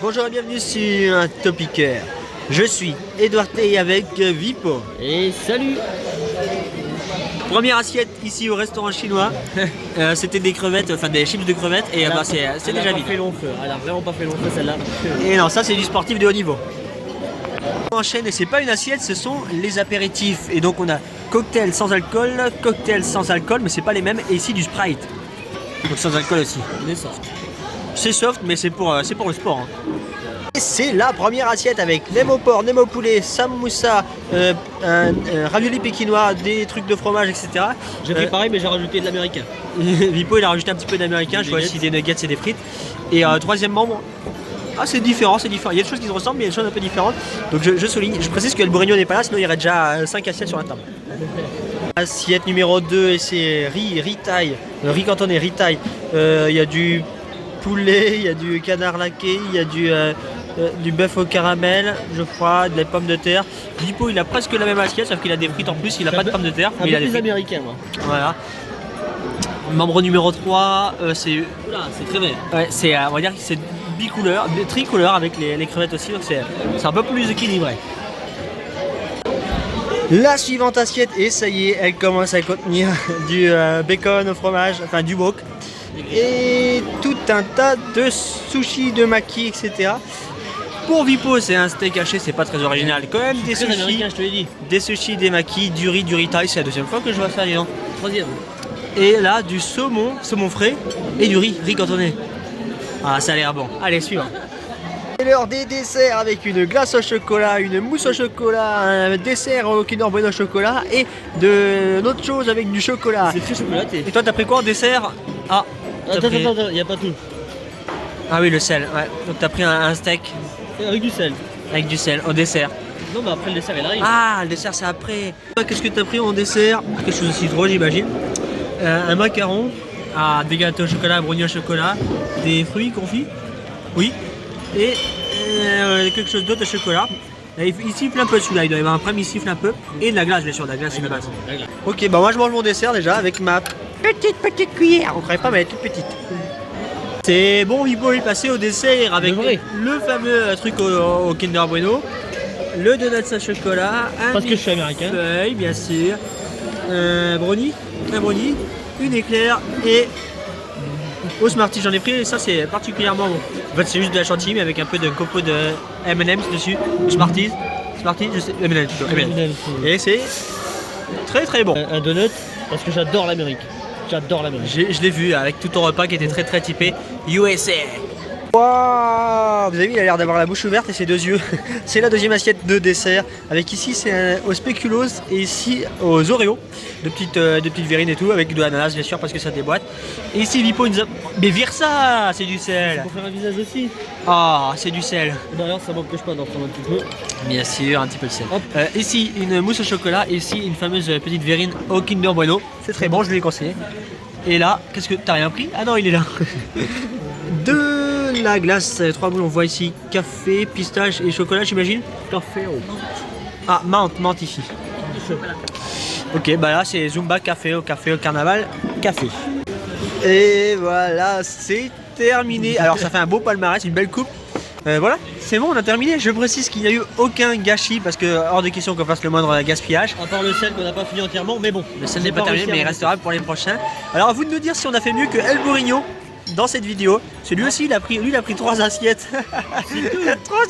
Bonjour et bienvenue sur Topiqueur. Je suis Edouard Tay avec Vipo. Et salut. Première assiette ici au restaurant chinois. C'était des crevettes, enfin des chips de crevettes et bah, c'est déjà vide. Fait long feu. Elle a vraiment pas fait long feu celle-là. Et non, ça c'est du sportif de haut niveau. On enchaîne et c'est pas une assiette, ce sont les apéritifs. Et donc on a cocktail sans alcool, mais c'est pas les mêmes. Et ici du Sprite. Donc sans alcool aussi. Il est soft. C'est soft mais c'est pour le sport. Hein. Et c'est la première assiette avec Nemo porc, Nemo poulet, samoussa, ravioli pékinois, des trucs de fromage, etc. J'ai fait pareil mais j'ai rajouté de l'américain. Vipo il a rajouté un petit peu d'américain, je vois ici des nuggets et des frites. Et troisième membre, c'est différent, c'est différent. Il y a des choses qui se ressemblent mais il y a des choses un peu différentes. Donc je souligne, je précise que le bourguignon n'est pas là, sinon il y aurait déjà 5 assiettes sur la table. Assiette numéro 2 et c'est riz taille, riz cantonné, riz taille. Il y a du poulet, il y a du canard laqué, il y a du bœuf au caramel, je crois, de la pomme de terre. Vipo il a presque la même assiette sauf qu'il a des frites en plus, il a pas de pommes de terre. Mais il a des des frites. américains moi. Voilà. Membre numéro 3, c'est. Oula, c'est très vert. Ouais, c'est, on va dire que c'est bicouleur, tricouleur avec les crevettes aussi, donc c'est un peu plus équilibré. La suivante assiette, et ça y est, elle commence à contenir du bacon au fromage, enfin du wok, et tout un tas de sushis, de maki, etc. Pour Vipo, c'est un steak haché, c'est pas très original. Quand même des Très sushis, américain, je te l'ai dit. des sushis, des makis, du riz thaï, c'est la deuxième fois que je vois ça, dis donc. Troisième. Et là, du saumon frais et du riz cantonné. Ah, ça a l'air bon. Allez, suivant. C'est l'heure des desserts avec une glace au chocolat, une mousse au chocolat, un dessert au Kinder Bueno au chocolat et de l'autre chose avec du chocolat. C'est très chocolaté. Et toi, t'as pris quoi en dessert? Ah, Attends, y a pas tout. Ah oui, le sel. Ouais. Donc t'as pris un steak Avec du sel. avec du sel au dessert. Non mais après le dessert il arrive. Ah, le dessert c'est après. Qu'est-ce que t'as pris en dessert? Quelque chose aussi drôle, j'imagine. Un macaron, des gâteaux au chocolat, brownie au chocolat, des fruits confits, oui, et quelque chose d'autre au chocolat. Là, il siffle un peu celui-là, il doit y avoir un problème, il siffle un peu, et de la glace bien sûr, de la glace c'est la base. Ok, bah moi je mange mon dessert déjà avec ma petite cuillère, on ne croyait pas mais elle est toute petite. C'est bon, Vipo est passé au dessert avec le fameux truc au Kinder Bueno, le donut au chocolat, Parce que je suis américain. Feuille, bien sûr. Un brownie, une éclair et au Smarties j'en ai pris et ça c'est particulièrement bon. En fait c'est juste de la chantilly mais avec un peu de copeaux de M&M's dessus. Smarties, je sais, M&M's plutôt, M&M's. Et c'est très très bon. Un donut parce que j'adore l'Amérique. J'adore l'Amérique. Je l'ai vu avec tout ton repas qui était très typé USA. Wow, vous avez vu, il a l'air d'avoir la bouche ouverte et ses deux yeux. C'est la deuxième assiette de dessert. Avec ici, c'est au spéculoos et ici aux Oreos. De petites verrines et tout, avec de l'ananas bien sûr parce que ça déboîte. Et ici, Vipo nous a. Mais vire ça, c'est du sel. Pour faire un visage aussi. Ah, c'est du sel. D'ailleurs, ça m'empêche pas d'en prendre un petit peu. Bien sûr, un petit peu de sel. Ici, une mousse au chocolat. Et ici, une fameuse petite verrine au Kinder Bueno. C'est très bon, je lui ai conseillé. Et là, qu'est-ce que. T'as rien pris? Ah non, il est là. De la glace, 3 boules, on voit ici café, pistache et chocolat, j'imagine. Café au Ah, menthe ici. Ok, bah là c'est Zumba café au carnaval, café. Et voilà, c'est terminé. Alors ça fait un beau palmarès, une belle coupe. Voilà, c'est bon, on a terminé. Je précise qu'il n'y a eu aucun gâchis parce que hors de question qu'on fasse le moindre gaspillage. À part le sel qu'on n'a pas fini entièrement, mais bon. Le sel n'est pas terminé, mais il restera pour les prochains. Alors à vous de nous dire si on a fait mieux que El Bourguignon dans cette vidéo. C'est lui aussi, il a pris 3 assiettes. 3.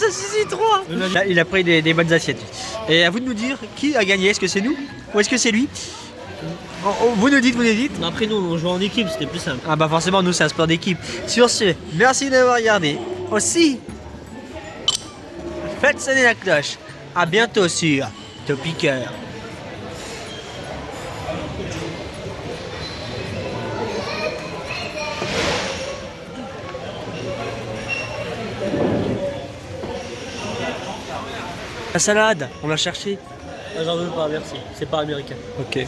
Il a pris des bonnes assiettes. Et à vous de nous dire qui a gagné. Est-ce que c'est nous ou est-ce que c'est lui? Vous nous dites. Non, après nous on joue en équipe, c'était plus simple. Ah bah forcément nous c'est un sport d'équipe. Sur ce, merci d'avoir regardé. Aussi, faites sonner la cloche. À bientôt sur Topiqueur. La salade, on l'a cherché. Ah, j'en veux pas, merci. C'est pas américain. Ok.